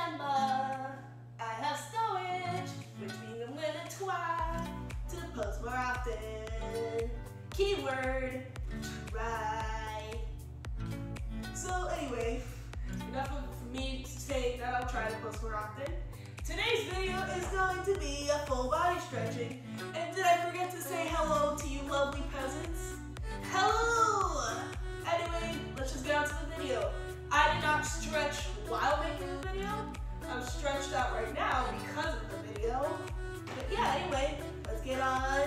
December, I have stowage, which means I'm gonna try to post more often. Keyword, try. So anyway, enough of me saying that I'll try to post more often. Today's video is going to be a full body stretching. And did I forget to say hello to you lovely peasants? Hello! Anyway, let's just get on to the video. I did not stretch while making the video. I'm stretched out right now because of the video. But yeah, anyway, let's get on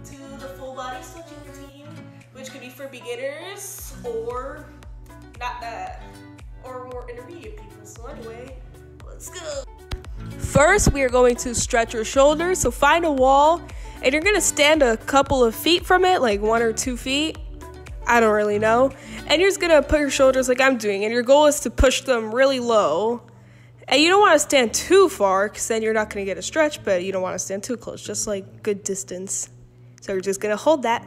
to the full body stretching routine, which could be for beginners or not that, or more intermediate people. So anyway, let's go. First, we are going to stretch your shoulders. So find a wall and you're gonna stand a couple of feet from it, like 1 or 2 feet. I don't really know. And you're just gonna put your shoulders like I'm doing, and your goal is to push them really low. And you don't wanna stand too far, because then you're not gonna get a stretch, but you don't wanna stand too close, just like good distance. So you're just gonna hold that.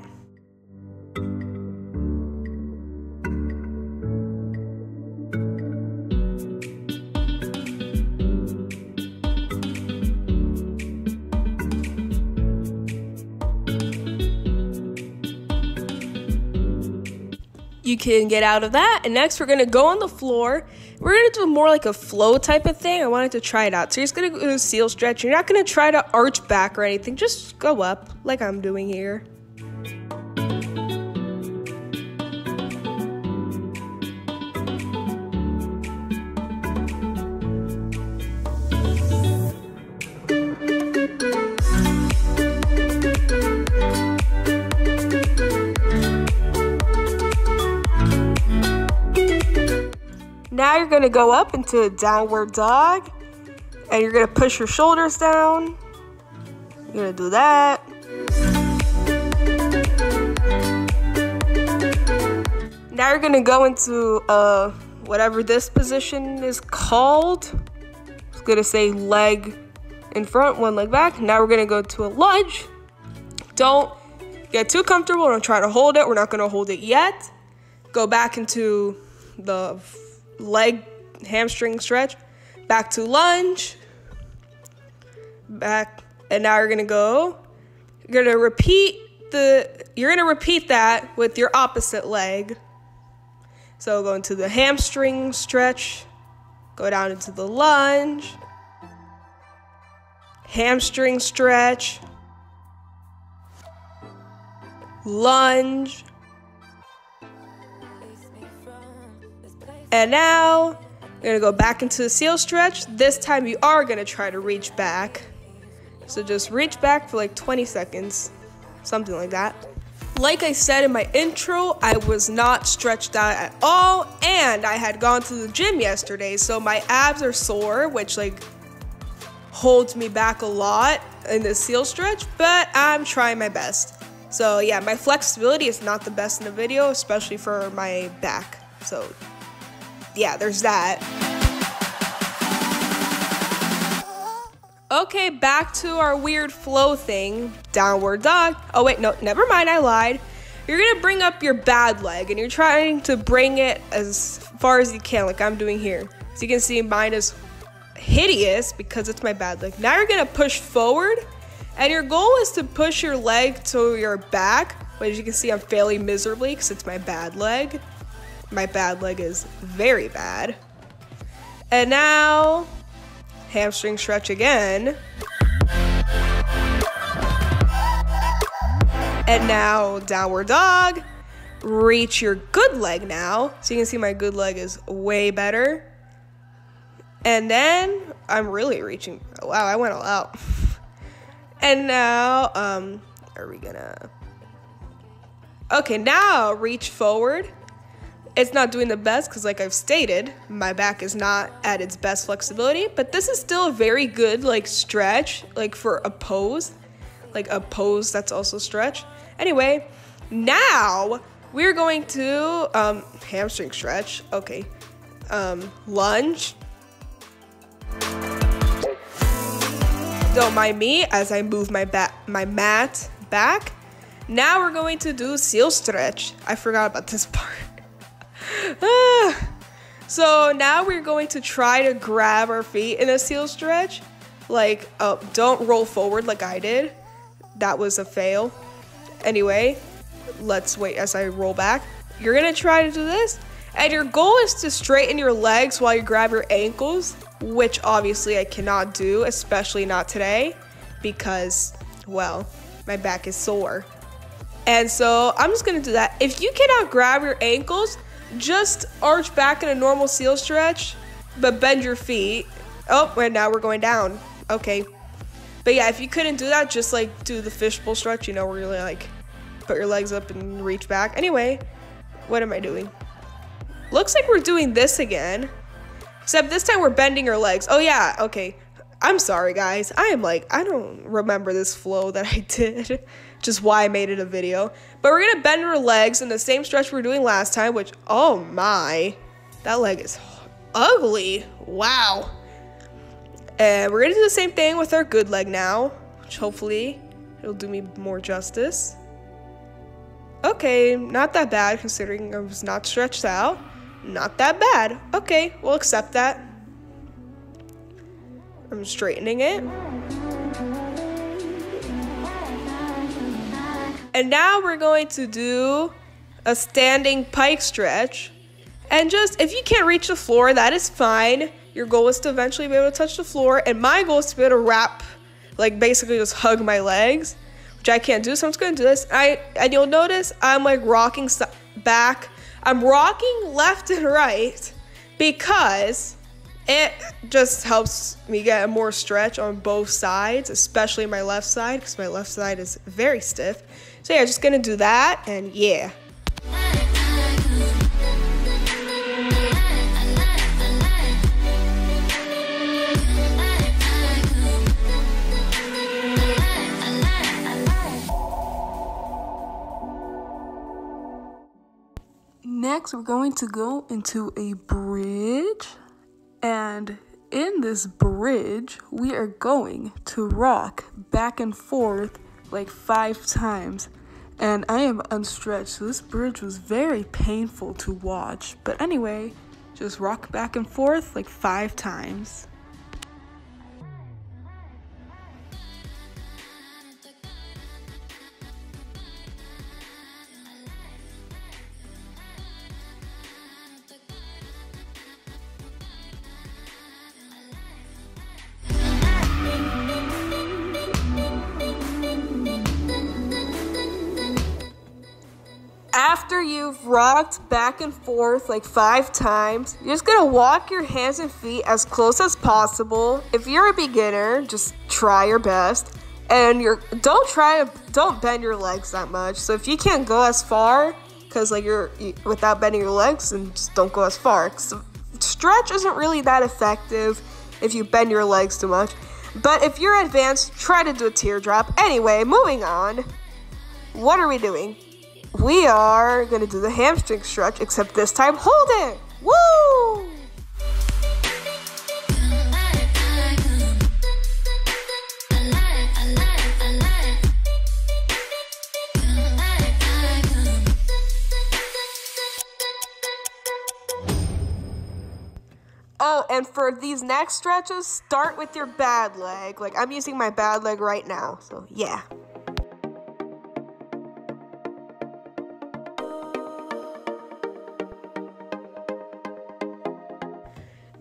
You can get out of that, and next we're gonna go on the floor. We're gonna do more like a flow type of thing. I wanted to try it out. So you're just gonna do a seal stretch. You're not gonna try to arch back or anything. Just go up like I'm doing here. Now you're gonna go up into a downward dog, and you're gonna push your shoulders down. You're gonna do that. Now you're gonna go into whatever this position is called. It's gonna say leg in front, one leg back. Now we're gonna go to a lunge. Don't get too comfortable. Don't try to hold it. We're not gonna hold it yet. Go back into the leg hamstring stretch, back to lunge, back, and now you're gonna repeat that with your opposite leg. So go into the hamstring stretch, go down into the lunge, hamstring stretch, lunge. And now, you're gonna go back into the seal stretch. This time you are gonna try to reach back. So just reach back for like 20 seconds, something like that. Like I said in my intro, I was not stretched out at all, and I had gone to the gym yesterday, so my abs are sore, which like holds me back a lot in the seal stretch, but I'm trying my best. So yeah, my flexibility is not the best in the video, especially for my back. So yeah, there's that. Okay, back to our weird flow thing. Downward dog. Oh wait, no, never mind, I lied. You're gonna bring up your bad leg, and you're trying to bring it as far as you can, like I'm doing here. So you can see mine is hideous because it's my bad leg. Now you're gonna push forward, and your goal is to push your leg to your back. But as you can see, I'm failing miserably because it's my bad leg. My bad leg is very bad. And now, hamstring stretch again. And now, downward dog. Reach your good leg now. So you can see my good leg is way better. And then, I'm really reaching. Oh, wow, I went all out. And now, are we gonna? Okay, now reach forward. It's not doing the best because, like I've stated, my back is not at its best flexibility, but this is still a very good like stretch, like for a pose, that's also stretch. Anyway, now we're going to hamstring stretch. Okay, lunge. Don't mind me as I move my mat back. Now we're going to do seal stretch. I forgot about this part. So now we're going to try to grab our feet in a seal stretch. Like, don't roll forward like I did. That was a fail. Anyway, let's wait as I roll back. You're gonna try to do this, and your goal is to straighten your legs while you grab your ankles, which obviously I cannot do, especially not today, because, well, my back is sore. And so I'm just gonna do that. If you cannot grab your ankles, just arch back in a normal seal stretch, but bend your feet. Oh, and now we're going down. Okay. But yeah, if you couldn't do that, just like do the fishbowl stretch, you know, where you like put your legs up and reach back. Anyway, what am I doing? Looks like we're doing this again, except this time we're bending our legs. Oh yeah, okay. I'm sorry guys. I don't remember this flow that I did, just why I made it a video. But we're gonna bend our legs in the same stretch we were doing last time, which, oh my, that leg is ugly. Wow. And we're gonna do the same thing with our good leg now, which hopefully it'll do me more justice. Okay, not that bad considering I was not stretched out. Not that bad. Okay, we'll accept that. I'm straightening it. And now we're going to do a standing pike stretch. And just, if you can't reach the floor, that is fine. Your goal is to eventually be able to touch the floor. And my goal is to be able to wrap, like basically just hug my legs, which I can't do. So I'm just going to do this. And you'll notice I'm like rocking back. I'm rocking left and right because it just helps me get more stretch on both sides, especially my left side, because my left side is very stiff. So yeah, just gonna do that, and yeah. Next, we're going to go into a bridge. And in this bridge, we are going to rock back and forth like 5 times. And I am unstretched, so this bridge was very painful to watch. But anyway, just rock back and forth like 5 times. After you've rocked back and forth like 5 times, you're just gonna walk your hands and feet as close as possible. If you're a beginner, just try your best. And don't bend your legs that much. So if you can't go as far, because like you're without bending your legs, then just don't go as far. So stretch isn't really that effective if you bend your legs too much. But if you're advanced, try to do a teardrop. Anyway, moving on. What are we doing? We are gonna do the hamstring stretch, except this time, hold it! Woo! Oh, and for these next stretches, start with your bad leg. Like, I'm using my bad leg right now, so yeah.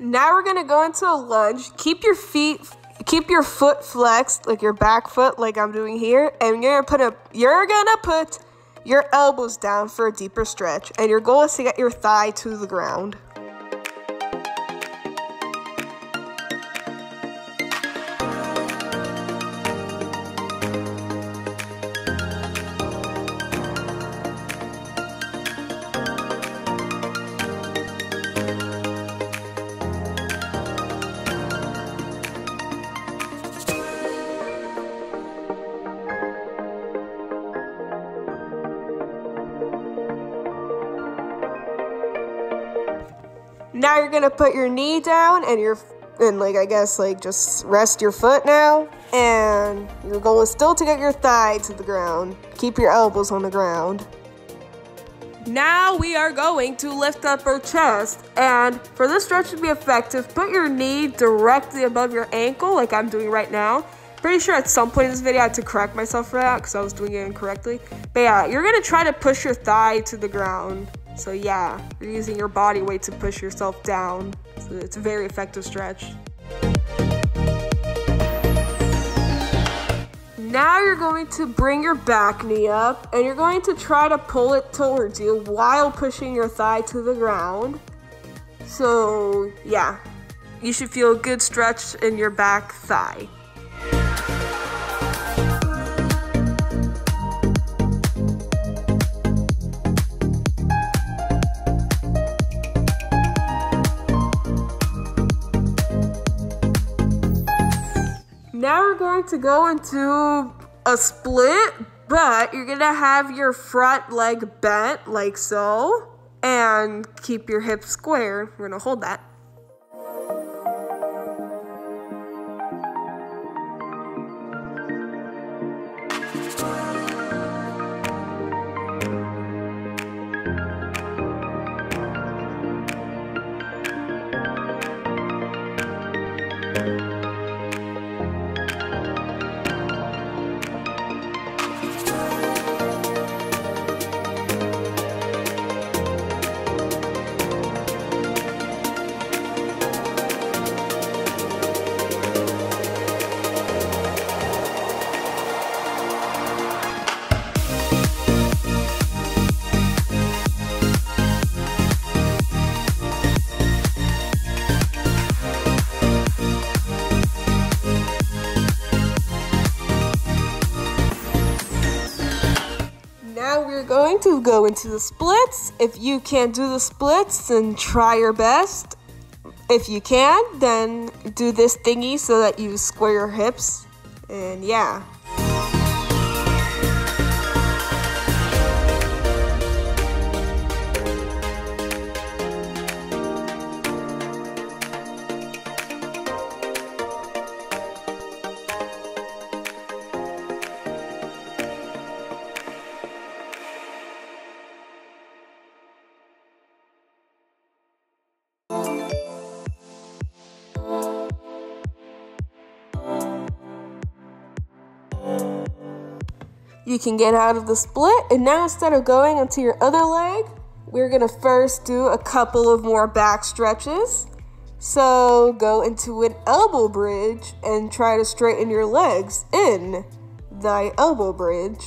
Now we're gonna go into a lunge. Keep your foot flexed, like your back foot, like I'm doing here, and you're gonna put your elbows down for a deeper stretch. And your goal is to get your thigh to the ground. Now you're gonna put your knee down and like I guess like just rest your foot now. And your goal is still to get your thigh to the ground. Keep your elbows on the ground. Now we are going to lift up our chest, and for this stretch to be effective, put your knee directly above your ankle like I'm doing right now. Pretty sure at some point in this video I had to correct myself for that because I was doing it incorrectly. But yeah, you're gonna try to push your thigh to the ground. So yeah, you're using your body weight to push yourself down. So it's a very effective stretch. Now you're going to bring your back knee up and you're going to try to pull it towards you while pushing your thigh to the ground. So yeah, you should feel a good stretch in your back thigh. Now we're going to go into a split, but you're gonna have your front leg bent like so, and keep your hips square. We're gonna hold that. Now we're going to go into the splits. If you can't do the splits, then try your best. If you can, then do this thingy so that you square your hips. And yeah. You can get out of the split, and now instead of going onto your other leg, we're gonna first do a couple of more back stretches. So go into an elbow bridge and try to straighten your legs in thy elbow bridge.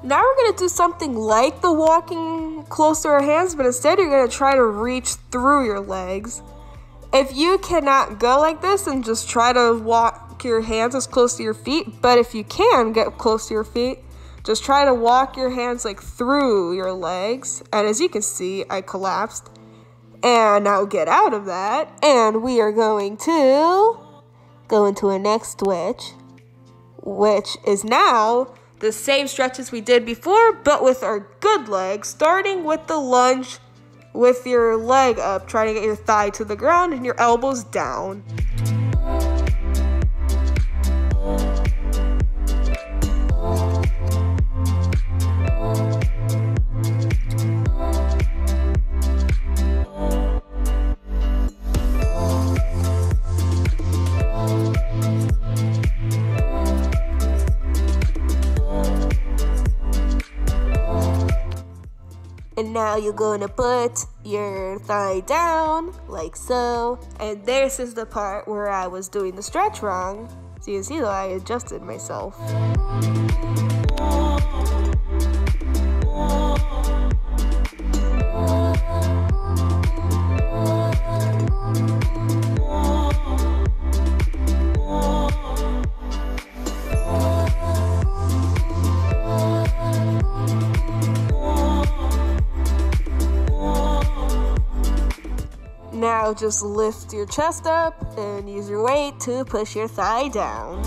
Now we're going to do something like the walking close to our hands, but instead you're going to try to reach through your legs. If you cannot go like this, then just try to walk your hands as close to your feet. But if you can get close to your feet, just try to walk your hands like through your legs. And as you can see, I collapsed. And now get out of that. And we are going to go into a next switch, which is now the same stretches we did before, but with our good leg, starting with the lunge with your leg up, trying to get your thigh to the ground and your elbows down. And now you're going to put your thigh down, like so. And this is the part where I was doing the stretch wrong. So you can see that I adjusted myself. Now just lift your chest up and use your weight to push your thigh down.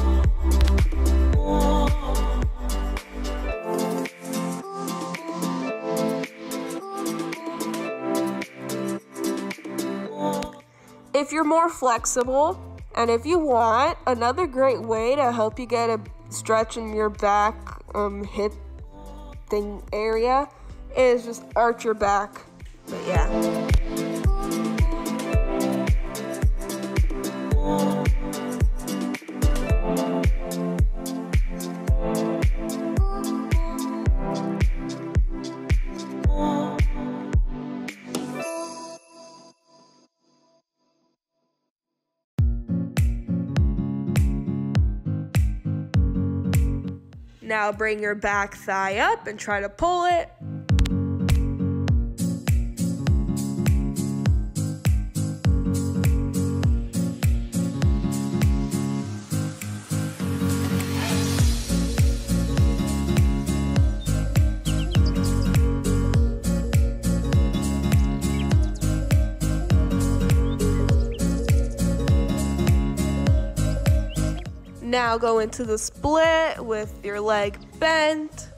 if you're more flexible and if you want, another great way to help you get a stretch in your back hip thing area is just arch your back. But yeah. Now bring your back thigh up and try to pull it. Now go into the split with your leg bent.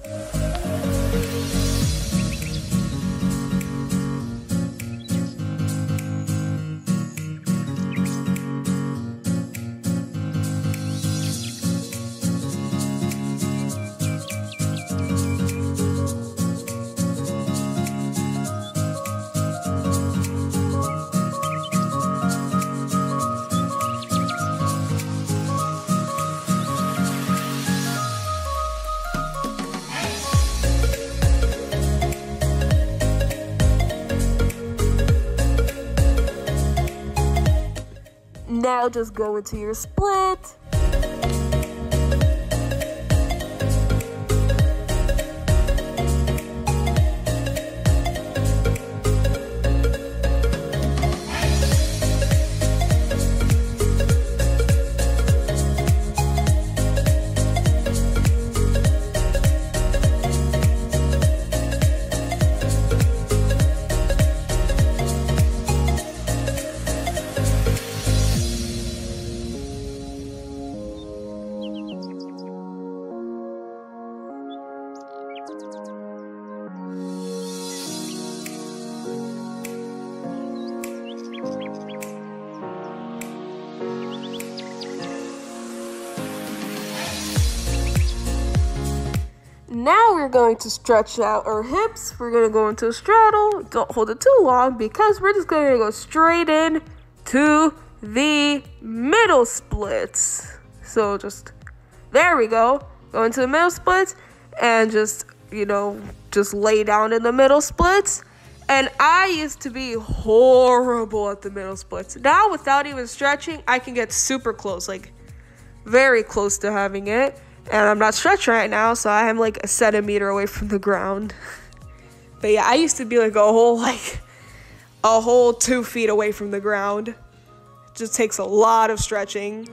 Now just go into your split. Now we're going to stretch out our hips. We're going to go into a straddle. Don't hold it too long because we're just going to go straight in to the middle splits. So just, there we go. Go into the middle splits and just, just lay down in the middle splits. And I used to be horrible at the middle splits. Now, without even stretching, I can get super close, like very close to having it. And I'm not stretching right now, so I am like a centimeter away from the ground. But yeah, I used to be like a whole 2 feet away from the ground. It just takes a lot of stretching.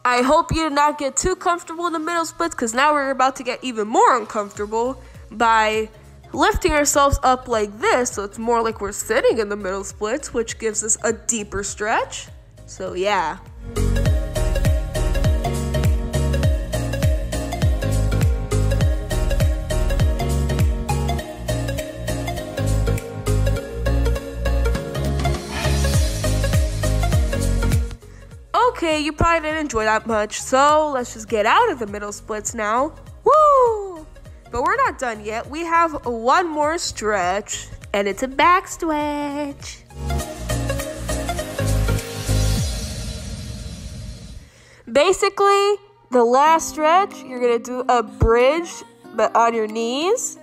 I hope you did not get too comfortable in the middle splits, because now we're about to get even more uncomfortable by lifting ourselves up like this, so it's more like we're sitting in the middle splits, which gives us a deeper stretch. So yeah. Okay, you probably didn't enjoy that much, so let's just get out of the middle splits now. Woo! But we're not done yet. We have one more stretch, and it's a back stretch. Basically, the last stretch, you're gonna do a bridge, but on your knees,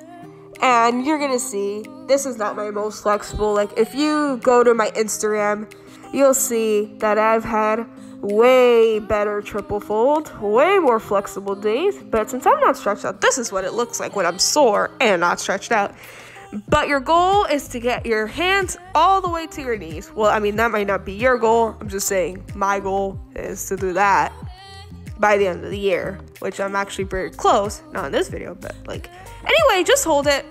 and you're gonna see, this is not my most flexible. Like, if you go to my Instagram, you'll see that I've had way better triple fold, way more flexible days, but since I'm not stretched out, this is what it looks like when I'm sore and not stretched out. But your goal is to get your hands all the way to your knees. Well, I mean, that might not be your goal. I'm just saying my goal is to do that by the end of the year, which I'm actually very close. Not in this video, but like, anyway, just hold it.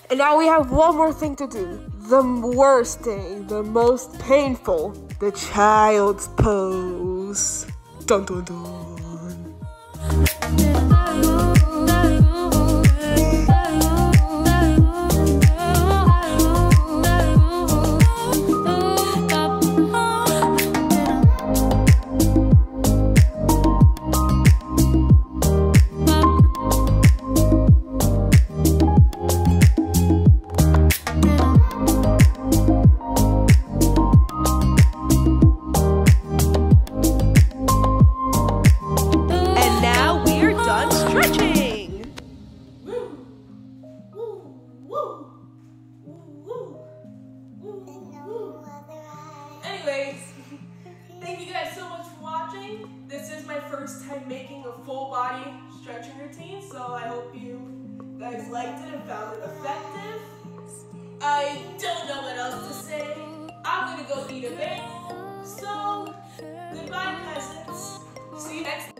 And now we have one more thing to do. The worst thing, the most painful, the child's pose. Dun dun dun. Anyways, thank you guys so much for watching. This is my first time making a full body stretching routine, so I hope you guys liked it and found it effective. I don't know what else to say. I'm gonna go eat a bagel. So, goodbye peasants. See you next time.